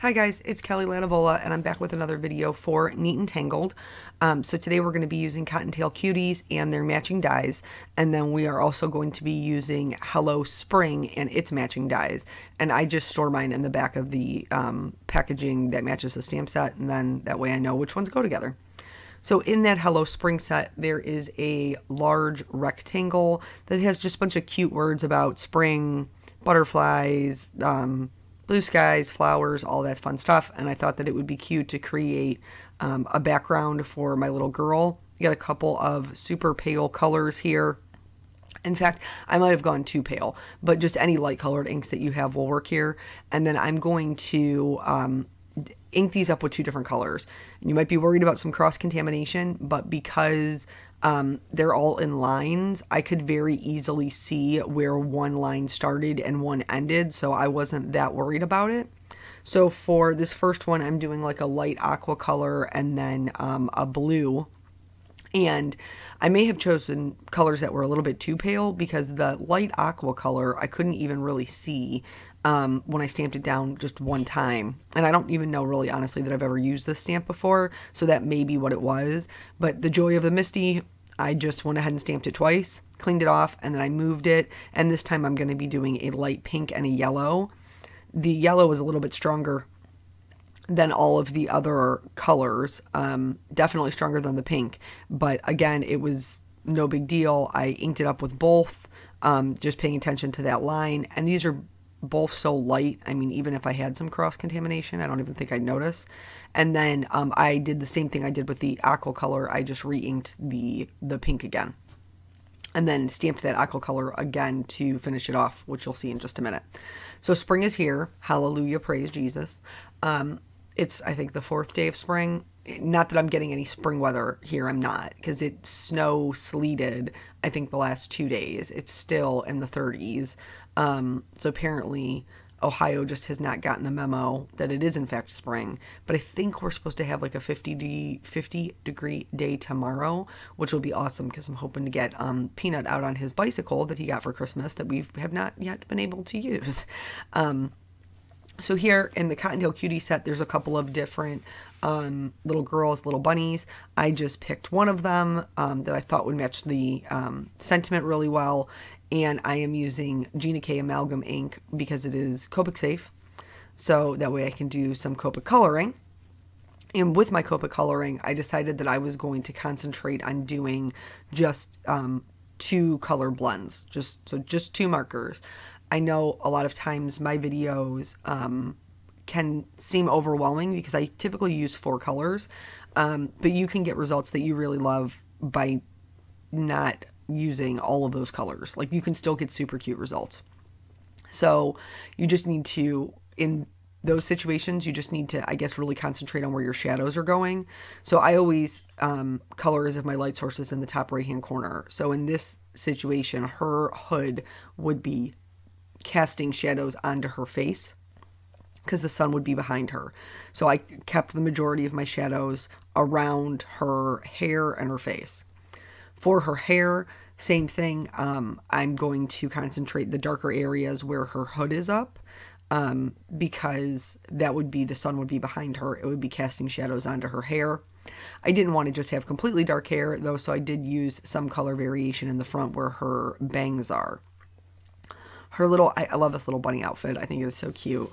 Hi guys, it's Kelly Latevola and I'm back with another video for Neat and Tangled. So today we're going to be using Cottontail Cuties and their matching dies, and then we are also going to be using Hello Spring and its matching dies. And I just store mine in the back of the packaging that matches the stamp set, and then that way I know which ones go together. So in that Hello Spring set, there is a large rectangle that has just a bunch of cute words about spring, butterflies, blue skies, flowers, all that fun stuff. And I thought that it would be cute to create a background for my little girl. You got a couple of super pale colors here. In fact, I might have gone too pale, but just any light colored inks that you have will work here. And then I'm going to ink these up with two different colors. And you might be worried about some cross contamination, but because they're all in lines, I could very easily see where one line started and one ended, so I wasn't that worried about it. So for this first one, I'm doing like a light aqua color and then a blue. And I may have chosen colors that were a little bit too pale because the light aqua color I couldn't even really see when I stamped it down just one time. And I don't even know really honestly that I've ever used this stamp before, so that may be what it was. But the Joy of the Misty, I just went ahead and stamped it twice, cleaned it off, and then I moved it. And this time I'm going to be doing a light pink and a yellow. The yellow is a little bit stronger than all of the other colors, definitely stronger than the pink, but again, it was no big deal. I inked it up with both, just paying attention to that line, and these are both so light. I mean, even if I had some cross contamination, I don't even think I'd notice. And then I did the same thing I did with the aqua color. I just re-inked the pink again, and then stamped that aqua color again to finish it off, which you'll see in just a minute. So spring is here. Hallelujah, praise Jesus. It's, I think, the 4th day of spring. Not that I'm getting any spring weather here. I'm not, because it snow sleeted, I think, the last 2 days. It's still in the 30s. So apparently Ohio just has not gotten the memo that it is in fact spring. But I think we're supposed to have like a 50 degree day tomorrow, which will be awesome because I'm hoping to get Peanut out on his bicycle that he got for Christmas that we have not yet been able to use. So here in the Cottontail Cutie set, there's a couple of different little girls, little bunnies. I just picked one of them that I thought would match the sentiment really well. And I am using Gina K Amalgam ink because it is Copic safe. So that way I can do some Copic coloring. And with my Copic coloring, I decided that I was going to concentrate on doing just 2 color blends. Just 2 markers. I know a lot of times my videos can seem overwhelming because I typically use 4 colors, but you can get results that you really love by not using all of those colors. Like, you can still get super cute results. So you just need to, in those situations, you just need to, I guess, really concentrate on where your shadows are going. So I always color as if my light source is in the top right hand corner. So in this situation, her hood would be casting shadows onto her face because the sun would be behind her. So I kept the majority of my shadows around her hair and her face. For her hair, same thing. I'm going to concentrate the darker areas where her hood is up because that would be, the sun would be behind her. It would be casting shadows onto her hair. I didn't want to just have completely dark hair though, so I did use some color variation in the front where her bangs are. Her little, I love this little bunny outfit. I think it is so cute.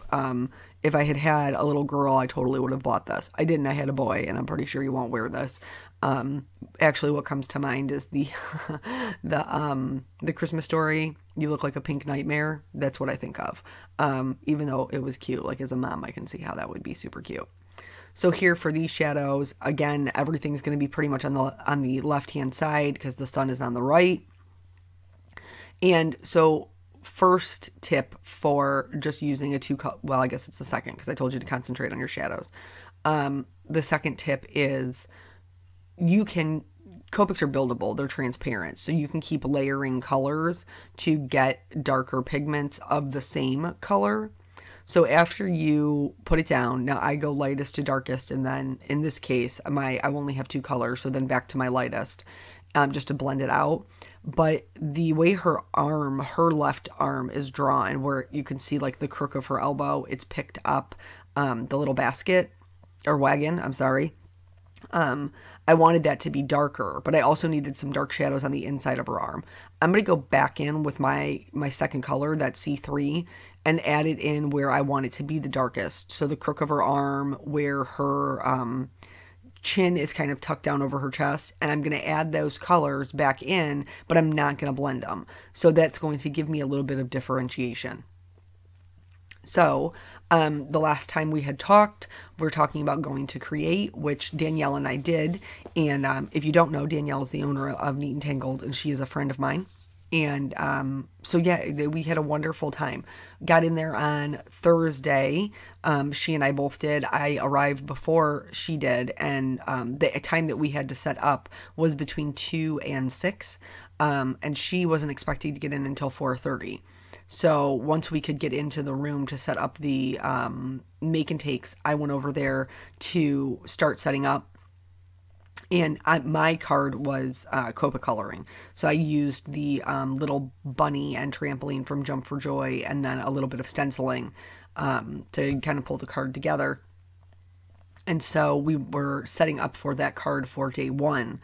If I had had a little girl, I totally would have bought this. I didn't. I had a boy, and I'm pretty sure he won't wear this. Actually, what comes to mind is the Christmas Story. You look like a pink nightmare. That's what I think of. Even though it was cute, like as a mom, I can see how that would be super cute. So here for these shadows, again, everything's going to be pretty much on the left-hand side because the sun is on the right. And so first tip for just using a 2 color, well, I guess it's the second because I told you to concentrate on your shadows. The second tip is Copics are buildable, they're transparent, so you can keep layering colors to get darker pigments of the same color. So after you put it down, now I go lightest to darkest, and then in this case, I only have 2 colors, so then back to my lightest. just to blend it out. But the way her left arm is drawn, where you can see like the crook of her elbow, it's picked up the little basket or wagon, I'm sorry. I wanted that to be darker, but I also needed some dark shadows on the inside of her arm. I'm going to go back in with my second color, that C3, and add it in where I want it to be the darkest. So the crook of her arm, where her chin is kind of tucked down over her chest, and I'm going to add those colors back in, but I'm not going to blend them. So that's going to give me a little bit of differentiation. So the last time we had talked, we were talking about going to create, which Danielle and I did. And if you don't know, Danielle is the owner of Neat and Tangled, and she is a friend of mine. And so yeah, we had a wonderful time. Got in there on Thursday. She and I both did. I arrived before she did, and the time that we had to set up was between 2 and 6. And she wasn't expecting to get in until 4:30. So once we could get into the room to set up the make and takes, I went over there to start setting up. And my card was Copic coloring. So I used the little bunny and trampoline from Jump for Joy, and then a little bit of stenciling to kind of pull the card together. And so we were setting up for that card for day 1.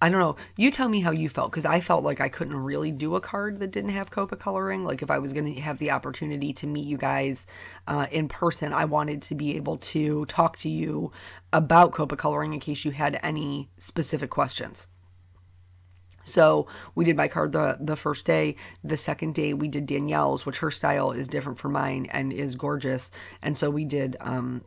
I don't know. You tell me how you felt, because I felt like I couldn't really do a card that didn't have Copic coloring. Like if I was going to have the opportunity to meet you guys in person, I wanted to be able to talk to you about Copic coloring in case you had any specific questions. So we did my card the first day. The second day we did Danielle's, which her style is different from mine and is gorgeous. And so we did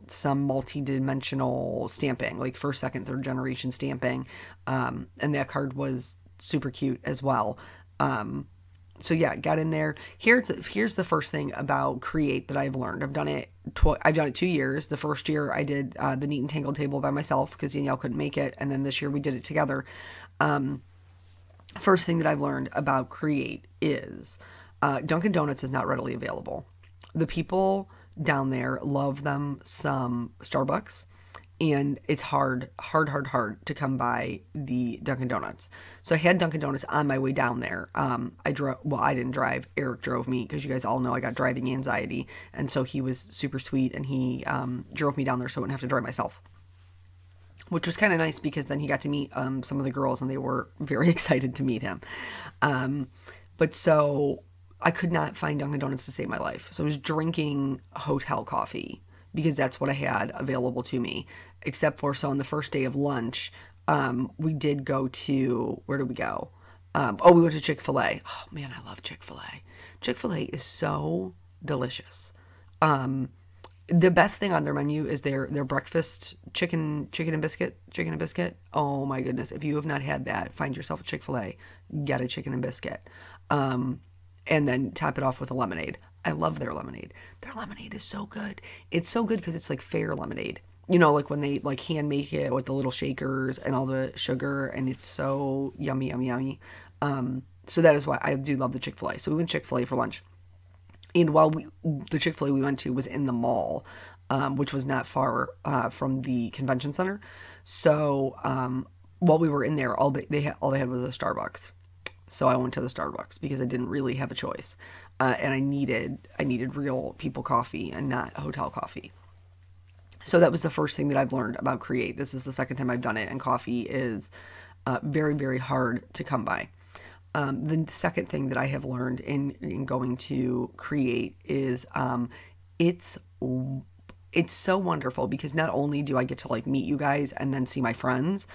some multi-dimensional stamping, like first, second, third generation stamping. And that card was super cute as well. So yeah, got in there. Here's the first thing about Create that I've learned. I've done it 2 years. The first year I did the Neat and Tangled table by myself because Danielle couldn't make it. And then this year we did it together. First thing that I've learned about Create is Dunkin' Donuts is not readily available. The people down there love them some Starbucks, and it's hard to come by the Dunkin' Donuts. So I had Dunkin' Donuts on my way down there. I didn't drive. Eric drove me, because you guys all know I got driving anxiety, and so he was super sweet, and he drove me down there so I wouldn't have to drive myself. Which was kind of nice, because then he got to meet some of the girls, and they were very excited to meet him. But so I could not find Dunkin' Donuts to save my life. So I was drinking hotel coffee because that's what I had available to me. Except for, so on the first day of lunch, we did go to, where did we go? We went to Chick-fil-A. Oh man, I love Chick-fil-A. Chick-fil-A is so delicious. The best thing on their menu is their breakfast chicken and biscuit. Oh my goodness. If you have not had that, find yourself a Chick-fil-A, get a chicken and biscuit. And then top it off with a lemonade. I love their lemonade. Their lemonade is so good. It's so good because it's like fair lemonade. You know, like when they like hand make it with the little shakers and all the sugar, and it's so yummy, yummy, yummy. So that is why I do love the Chick-fil-A. So we went Chick-fil-A for lunch. And while the Chick-fil-A we went to was in the mall, which was not far from the convention center. So while we were in there, all they had was a Starbucks. So I went to the Starbucks because I didn't really have a choice, and I needed real people coffee and not hotel coffee. So that was the first thing that I've learned about Create. This is the second time I've done it, and coffee is very, very hard to come by. The second thing that I have learned in going to Create is it's so wonderful, because not only do I get to like meet you guys and then see my friends,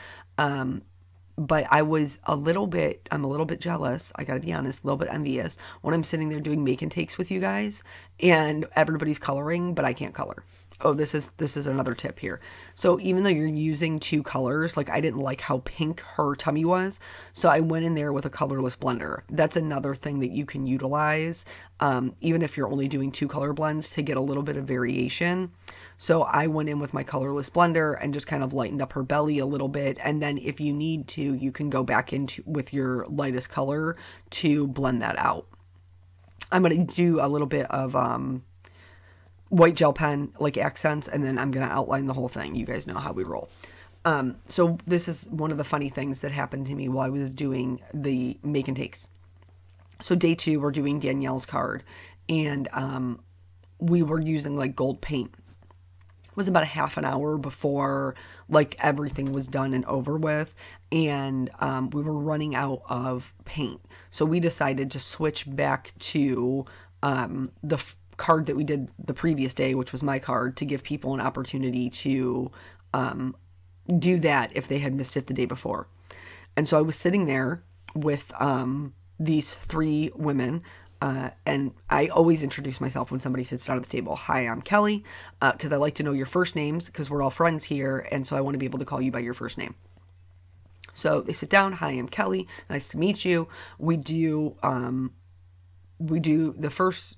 but I'm a little bit jealous. I gotta be honest, a little bit envious when I'm sitting there doing make and takes with you guys and everybody's coloring, but I can't color. Oh, this is another tip here. So even though you're using 2 colors, like I didn't like how pink her tummy was, so I went in there with a colorless blender. That's another thing that you can utilize, even if you're only doing 2 color blends, to get a little bit of variation. So I went in with my colorless blender and just kind of lightened up her belly a little bit, and then if you need to, you can go back into with your lightest color to blend that out. I'm going to do a little bit of white gel pen, like accents, and then I'm going to outline the whole thing. You guys know how we roll. So this is one of the funny things that happened to me while I was doing the make and takes. So day 2, we're doing Danielle's card, and we were using like gold paint. It was about a half an hour before like everything was done and over with, and we were running out of paint. So we decided to switch back to the card that we did the previous day, which was my card, to give people an opportunity to do that if they had missed it the day before. And so I was sitting there with these 3 women, and I always introduce myself when somebody sits down at the table. Hi, I'm Kelly, because I like to know your first names, because we're all friends here, and so I want to be able to call you by your first name. So they sit down. Hi, I'm Kelly. Nice to meet you. We do the first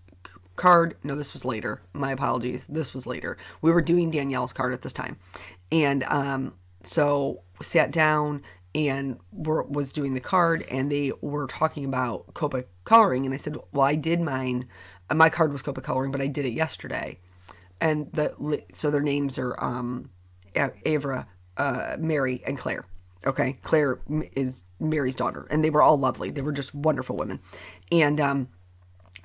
card. No, this was later. My apologies. This was later. We were doing Danielle's card at this time, and so sat down and was doing the card, and they were talking about Copic coloring, and I said, well, I did mine. My card was Copic coloring, but I did it yesterday, and so their names are Avra, Mary, and Claire. Okay, Claire is Mary's daughter, and they were all lovely. They were just wonderful women, and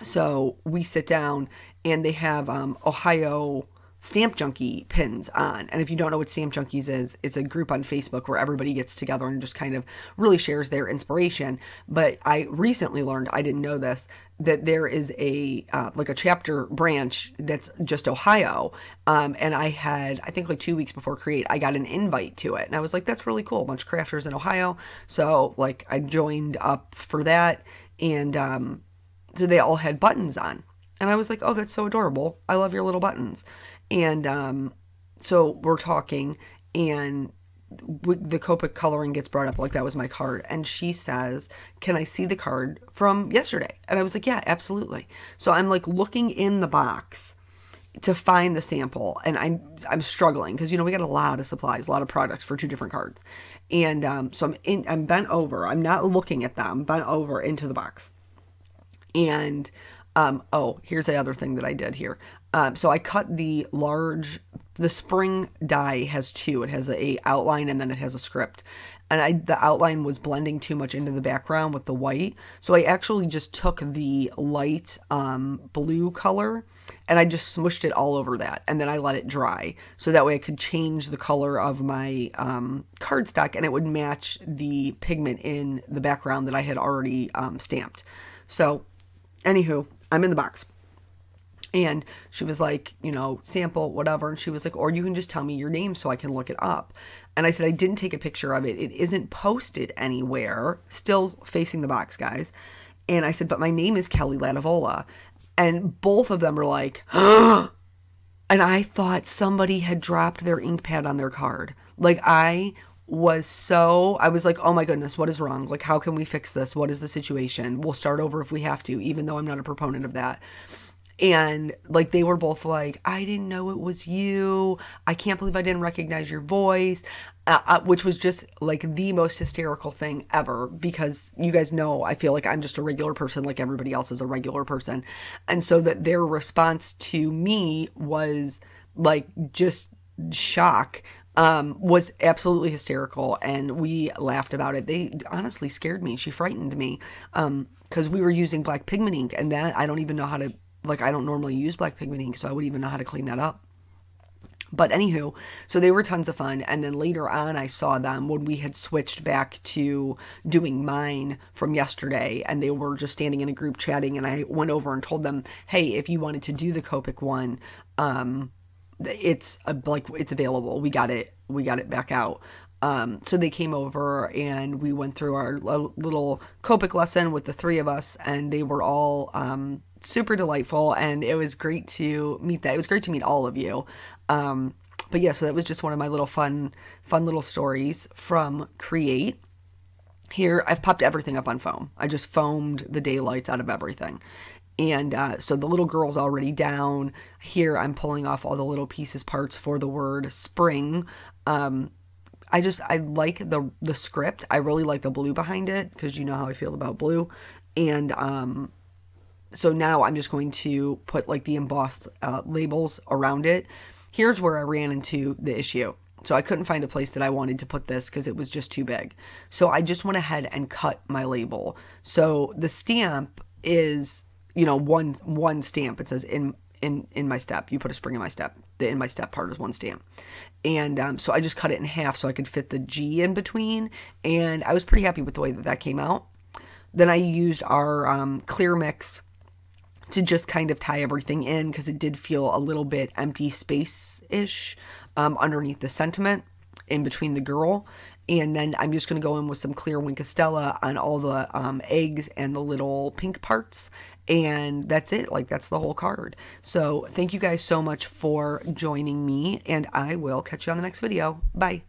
so we sit down, and they have Ohio Stamp Junkie pins on. And if you don't know what Stamp Junkies is, it's a group on Facebook where everybody gets together and just kind of really shares their inspiration. But I recently learned, I didn't know this, that there is a like a chapter branch that's just Ohio. And I think like 2 weeks before Create, I got an invite to it. And I was like, that's really cool. A bunch of crafters in Ohio. So like I joined up for that. And so they all had buttons on. And I was like, oh, that's so adorable. I love your little buttons. And so we're talking, and the Copic coloring gets brought up, like that was my card. And she says, can I see the card from yesterday? And I was like, yeah, absolutely. So I'm like looking in the box to find the sample, and I'm struggling because, you know, we got a lot of supplies, a lot of products for 2 different cards. And so I'm bent over. I'm not looking at them, bent over into the box. And oh, here's the other thing that I did here. So I cut the spring die has 2. It has a outline, and then it has a script. And the outline was blending too much into the background with the white. So I actually just took the light blue color, and I just smushed it all over that. And then I let it dry. So that way I could change the color of my cardstock, and it would match the pigment in the background that I had already stamped. So anywho, I'm in the box. And she was like, you know, sample, whatever. And she was like, or you can just tell me your name so I can look it up. And I said, I didn't take a picture of it. It isn't posted anywhere. Still facing the box, guys. And I said, but my name is Kelly Latevola. And both of them were like, and I thought somebody had dropped their ink pad on their card. Like I was like, oh my goodness, what is wrong? Like, how can we fix this? What is the situation? We'll start over if we have to, even though I'm not a proponent of that. And like they were both like, I didn't know it was you. I can't believe I didn't recognize your voice, which was just like the most hysterical thing ever, because you guys know I feel like I'm just a regular person, like everybody else is a regular person. And so that their response to me was like just shock, was absolutely hysterical, and we laughed about it. They honestly scared me. She frightened me, because we were using black pigment ink, and that I don't even know how to, like, I don't normally use black pigment ink, so I wouldn't even know how to clean that up. But anywho, so they were tons of fun. And then later on, I saw them when we had switched back to doing mine from yesterday, and they were just standing in a group chatting, and I went over and told them, hey, if you wanted to do the Copic one, it's available. We got it back out. So they came over, and we went through our little Copic lesson with the 3 of us, and they were all super delightful, and it was great to meet that. It was great to meet all of you. But yeah, so that was just one of my little fun little stories from Create. Here, I've popped everything up on foam. I just foamed the daylights out of everything. And so the little girl's already down. Here, I'm pulling off all the little pieces, parts for the word spring. I like the script. I really like the blue behind it, because you know how I feel about blue. And so now I'm just going to put like the embossed labels around it. Here's where I ran into the issue. So I couldn't find a place that I wanted to put this because it was just too big. So I just went ahead and cut my label. So the stamp is, you know, one stamp. It says in my step. You put a spring in my step. The in my step part is one stamp. And so I just cut it in half so I could fit the G in between. And I was pretty happy with the way that that came out. Then I used our clear mix to just kind of tie everything in because it did feel a little bit empty space-ish underneath the sentiment in between the girl. And then I'm just going to go in with some clear Wink Stella on all the eggs and the little pink parts. And that's it. Like, that's the whole card. So thank you guys so much for joining me, and I will catch you on the next video. Bye.